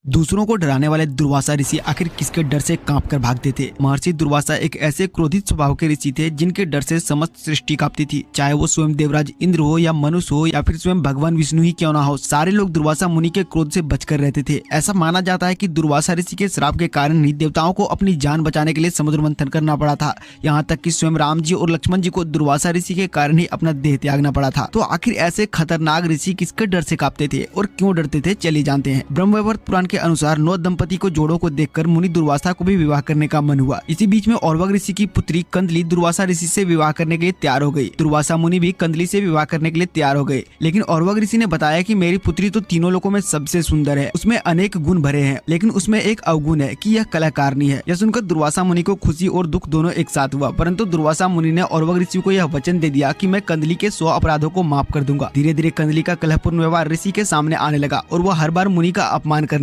दूसरों को डराने वाले दुर्वासा ऋषि आखिर किसके डर से कांप कर भागते थे। महर्षि दुर्वासा एक ऐसे क्रोधित स्वभाव के ऋषि थे जिनके डर से समस्त सृष्टि कांपती थी, चाहे वो स्वयं देवराज इंद्र हो या मनुष्य हो या फिर स्वयं भगवान विष्णु ही क्यों ना हो। सारे लोग दुर्वासा मुनि के क्रोध से बचकर रहते थे। ऐसा माना जाता है कि दुर्वासा ऋषि के श्राप के कारण ही देवताओं को अपनी जान बचाने के लिए समुद्र मंथन करना पड़ा था। यहाँ तक कि स्वयं राम जी और लक्ष्मण जी को दुर्वासा ऋषि के कारण ही अपना देह त्यागना पड़ा था। तो आखिर ऐसे खतरनाक ऋषि किसके डर से कांपते थे और क्यों डरते थे, चलिए जानते हैं। ब्रह्मवैवर्त पुराण के अनुसार 9 दंपति को जोड़ों को देखकर मुनि दुर्वासा को भी विवाह करने का मन हुआ। इसी बीच में औरवक ऋषि की पुत्री कंदली दुर्वासा ऋषि से विवाह करने के लिए तैयार हो गई। दुर्वासा मुनि भी कंदली से विवाह करने के लिए तैयार हो गए, लेकिन औरवक ऋषि ने बताया कि मेरी पुत्री तो तीनों लोकों में सबसे सुंदर है, उसमें अनेक गुण भरे हैं, लेकिन उसमें एक अवगुण है कि यह कलाकारनी है। यह सुनकर दुर्वासा मुनि को खुशी और दुख दोनों एक साथ हुआ, परंतु दुर्वासा मुनि ने औरवक ऋषि को यह वचन दे दिया कि मैं कंदली के 100 अपराधों को माफ कर दूंगा। धीरे धीरे कंदली का कलहपूर्ण व्यवहार ऋषि के सामने आने लगा और वह हर बार मुनि का अपमान करने